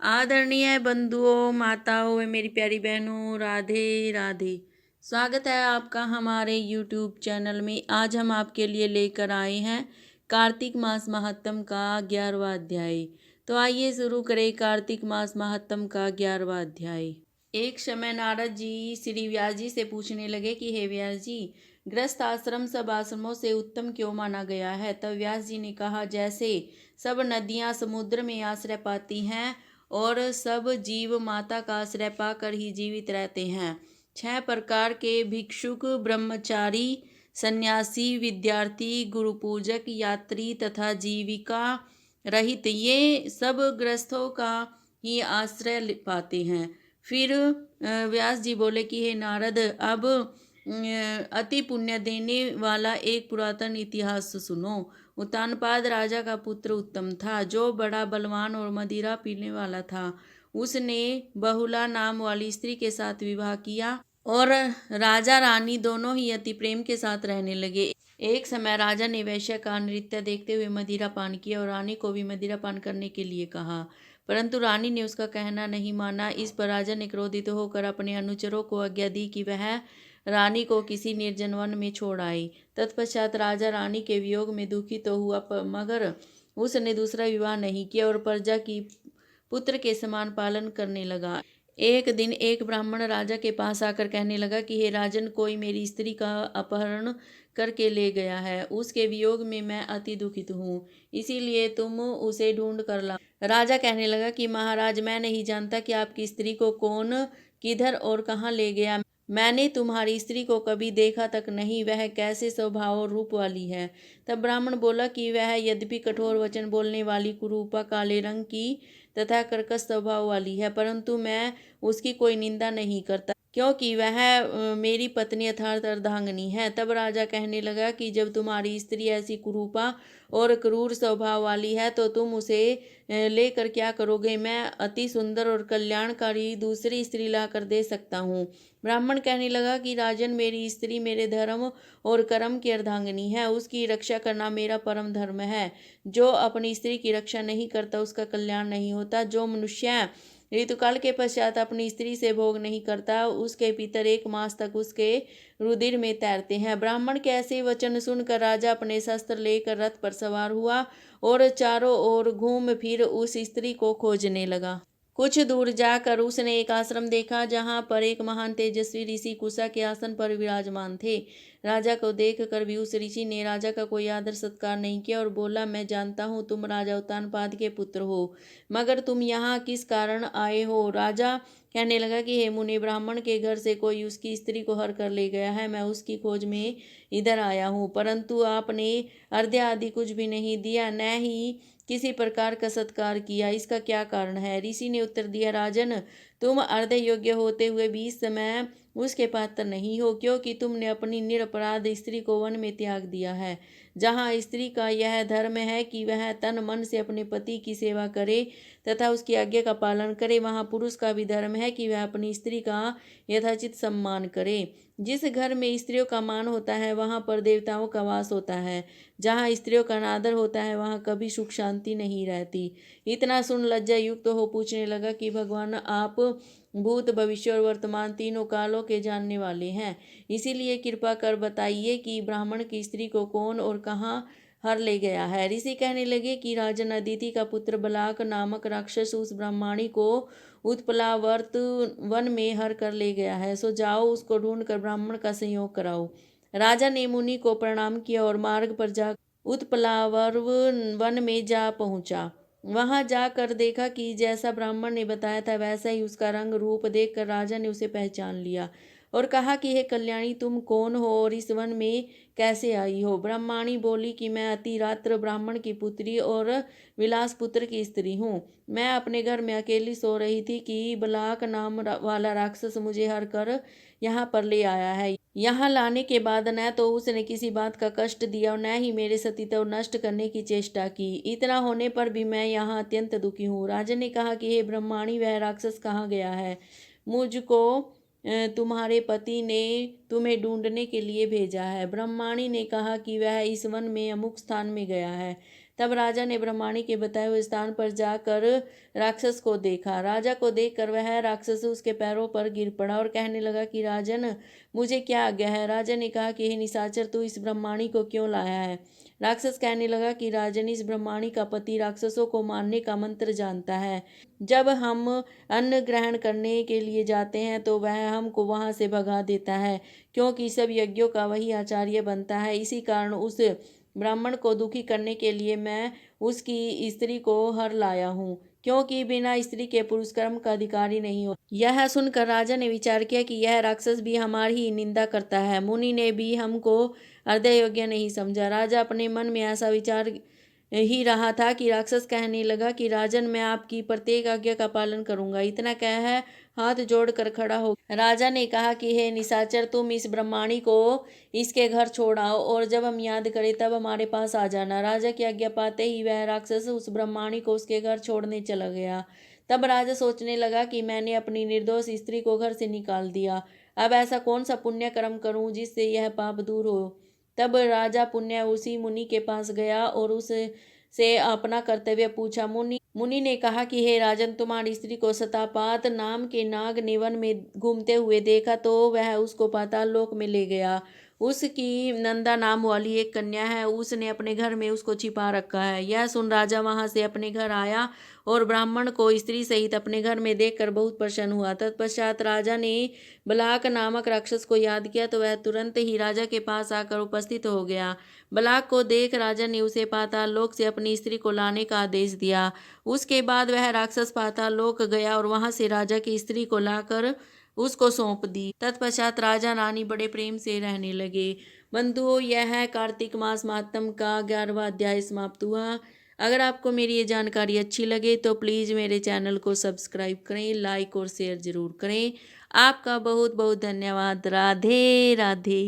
आदरणीय बंधुओं, माताओं व मेरी प्यारी बहनों, राधे राधे। स्वागत है आपका हमारे YouTube चैनल में। आज हम आपके लिए लेकर आए हैं कार्तिक मास महात्म का 11वां अध्याय। तो आइए शुरू करें कार्तिक मास महात्म का 11वां अध्याय। एक समय नारद जी श्री व्यास जी से पूछने लगे कि हे व्यास जी, गृहस्थ आश्रम सब आश्रमों से उत्तम क्यों माना गया है। तब व्यास जी ने कहा, जैसे सब नदियां समुद्र में आश्रय पाती हैं और सब जीव माता का आश्रय पाकर ही जीवित रहते हैं। 6 प्रकार के भिक्षुक, ब्रह्मचारी, सन्यासी, विद्यार्थी, गुरु पूजक, यात्री तथा जीविका रहित ये सब ग्रस्तों का ही आश्रय पाते हैं। फिर व्यास जी बोले कि हे नारद, अब अति पुण्य देने वाला एक पुरातन इतिहास सुनो। उत्तानपाद राजा का पुत्र उत्तम था, जो बड़ा बलवान और मदिरा पीने वाला था। उसने बहुला नाम वाली स्त्री के साथ विवाह किया और राजा रानी दोनों ही अति प्रेम के साथ रहने लगे। एक समय राजा ने वैश्य का नृत्य देखते हुए मदिरा पान किया और रानी को भी मदिरा पान करने के लिए कहा, परंतु रानी ने उसका कहना नहीं माना। इस पर राजा ने क्रोधित होकर अपने अनुचरों को आज्ञा दी कि वह रानी को किसी निर्जन वन में छोड़ आई। तत्पश्चात राजा रानी के वियोग में दुखी तो हुआ, मगर उसने दूसरा विवाह नहीं किया और प्रजा की पुत्र के समान पालन करने लगा। एक दिन एक ब्राह्मण राजा के पास आकर कहने लगा कि हे राजन, कोई मेरी स्त्री का अपहरण करके ले गया है। उसके वियोग में मैं अति दुखित हूँ, इसीलिए तुम उसे ढूंढ कर लाओ। राजा कहने लगा कि महाराज, मैं नहीं जानता कि आपकी स्त्री को कौन, किधर और कहाँ ले गया। मैंने तुम्हारी स्त्री को कभी देखा तक नहीं, वह कैसे स्वभाव और रूप वाली है। तब ब्राह्मण बोला कि वह यद्यपि कठोर वचन बोलने वाली, कुरूपा, काले रंग की तथा कर्कश स्वभाव वाली है, परंतु मैं उसकी कोई निंदा नहीं करता, क्योंकि वह मेरी पत्नी यथार्थ अर्धांगिनी है। तब राजा कहने लगा कि जब तुम्हारी स्त्री ऐसी कुरूपा और क्रूर स्वभाव वाली है तो तुम उसे लेकर क्या करोगे। मैं अति सुंदर और कल्याणकारी दूसरी स्त्री लाकर दे सकता हूँ। ब्राह्मण कहने लगा कि राजन, मेरी स्त्री मेरे धर्म और कर्म की अर्धांगिनी है, उसकी रक्षा करना मेरा परम धर्म है। जो अपनी स्त्री की रक्षा नहीं करता उसका कल्याण नहीं होता। जो मनुष्य ऋतुकाल के पश्चात अपनी स्त्री से भोग नहीं करता, उसके पितर 1 मास तक उसके रुधिर में तैरते हैं। ब्राह्मण के ऐसे वचन सुनकर राजा अपने शस्त्र लेकर रथ पर सवार हुआ और चारों ओर घूम फिर उस स्त्री को खोजने लगा। कुछ दूर जाकर उसने एक आश्रम देखा, जहाँ पर एक महान तेजस्वी ऋषि कुशा के आसन पर विराजमान थे। राजा को देखकर भी उस ऋषि ने राजा का कोई आदर सत्कार नहीं किया और बोला, मैं जानता हूँ तुम राजा उत्तानपाद के पुत्र हो, मगर तुम यहाँ किस कारण आए हो। राजा कहने लगा कि हे मुनि, ब्राह्मण के घर से कोई उसकी स्त्री को हर कर ले गया है। मैं उसकी खोज में इधर आया हूँ, परंतु आपने अर्घ्य आदि कुछ भी नहीं दिया, न ही किसी प्रकार का सत्कार किया। इसका क्या कारण है। ऋषि ने उत्तर दिया, राजन, तुम अर्ध योग्य होते हुए भी इस समय उसके पात्र नहीं हो, क्योंकि तुमने अपनी निरपराध स्त्री को वन में त्याग दिया है। जहाँ स्त्री का यह धर्म है कि वह तन मन से अपने पति की सेवा करे तथा उसकी आज्ञा का पालन करे, वहाँ पुरुष का भी धर्म है कि वह अपनी स्त्री का यथाचित सम्मान करे। जिस घर में स्त्रियों का मान होता है, वहाँ पर देवताओं का वास होता है। जहाँ स्त्रियों का अनादर होता है, वहाँ कभी सुख शांति नहीं रहती। इतना सुन लज्जा युक्त हो पूछने लगा कि भगवान, आप भूत, भविष्य और वर्तमान तीनों कालों के जानने वाले हैं, इसीलिए कृपा कर बताइए कि ब्राह्मण की स्त्री को कौन और कहाँ हर ले गया है। ऋषि कहने लगे कि राजन, अदिति का पुत्र बलाक नामक राक्षस उस ब्राह्मणी को उत्पलावर्त वन में हर कर ले गया है। सो जाओ, उसको ढूंढकर ब्राह्मण का संयोग कराओ। राजा ने मुनि को प्रणाम किया और मार्ग पर जा उत्पलावर्व वन में जा पहुंचा। वहां जाकर देखा कि जैसा ब्राह्मण ने बताया था वैसा ही उसका रंग रूप देखकर राजा ने उसे पहचान लिया और कहा कि हे कल्याणी, तुम कौन हो और इस वन में कैसे आई हो। ब्राह्मणी बोली कि मैं अति रात्र ब्राह्मण की पुत्री और विलास पुत्र की स्त्री हूँ। मैं अपने घर में अकेली सो रही थी कि बलाक नाम वाला राक्षस मुझे हर कर यहाँ पर ले आया है। यहाँ लाने के बाद न तो उसने किसी बात का कष्ट दिया और न ही मेरे सतीत्व नष्ट करने की चेष्टा की। इतना होने पर भी मैं यहाँ अत्यंत दुखी हूँ। राजा ने कहा कि हे ब्रह्माणी, वह राक्षस कहाँ गया है। मुझको तुम्हारे पति ने तुम्हें ढूंढने के लिए भेजा है। ब्रह्माणी ने कहा कि वह इस वन में अमुक स्थान में गया है। तब राजा ने ब्रह्माणी के बताए हुए स्थान पर जाकर राक्षस को देखा। राजा को देखकर वह राक्षस उसके पैरों पर गिर पड़ा और कहने लगा कि राजन, मुझे क्या आज्ञा है। राजा ने कहा कि हे निशाचर, तू इस ब्रह्माणी को क्यों लाया है। राक्षस कहने लगा कि राजन, इस ब्रह्माणी का पति राक्षसों को मारने का मंत्र जानता है। जब हम अन्न ग्रहण करने के लिए जाते हैं तो वह हमको वहां से भगा देता है, क्योंकि सब यज्ञों का वही आचार्य बनता है। इसी कारण उस ब्राह्मण को दुखी करने के लिए मैं उसकी स्त्री को हर लाया हूँ, क्योंकि बिना स्त्री के पुरुष कर्म का अधिकारी नहीं हो। यह सुनकर राजा ने विचार किया कि यह राक्षस भी हमारी ही निंदा करता है। मुनि ने भी हमको हृदय योग्य नहीं समझा। राजा अपने मन में ऐसा विचार ही रहा था कि राक्षस कहने लगा कि राजन, मैं आपकी प्रत्येक आज्ञा का पालन करूंगा। इतना कह हाथ जोड़कर खड़ा हो। राजा ने कहा कि हे निशाचर, तुम इस ब्रह्माणी को इसके घर छोड़ आओ और जब हम याद करें तब हमारे पास आ जाना। राजा की आज्ञा पाते ही वह राक्षस उस ब्रह्माणी को उसके घर छोड़ने चला गया। तब राजा सोचने लगा कि मैंने अपनी निर्दोष स्त्री को घर से निकाल दिया। अब ऐसा कौन सा पुण्य कर्म करूं जिससे यह पाप दूर हो। तब राजा पुण्य उसी मुनि के पास गया और उससे अपना कर्तव्य पूछा। मुनि ने कहा कि हे राजन, तुम्हारी स्त्री को शतापात नाम के नाग ने वन में घूमते हुए देखा तो वह उसको पाताल लोक में ले गया। उसकी नंदा नाम वाली एक कन्या है, उसने अपने घर में उसको छिपा रखा है। यह सुन राजा वहां से अपने घर आया और ब्राह्मण को स्त्री सहित अपने घर में देखकर बहुत प्रसन्न हुआ। तत्पश्चात राजा ने बलाक नामक राक्षस को याद किया तो वह तुरंत ही राजा के पास आकर उपस्थित हो गया। बलाक को देख राजा ने उसे पाताल लोक से अपनी स्त्री को लाने का आदेश दिया। उसके बाद वह राक्षस पाताल लोक गया और वहां से राजा की स्त्री को लाकर उसको सौंप दी। तत्पश्चात राजा रानी बड़े प्रेम से रहने लगे। बंधुओं, यह कार्तिक मास महात्म का 11वां अध्याय समाप्त हुआ। अगर आपको मेरी ये जानकारी अच्छी लगे तो प्लीज़ मेरे चैनल को सब्सक्राइब करें, लाइक और शेयर ज़रूर करें। आपका बहुत बहुत धन्यवाद। राधे राधे।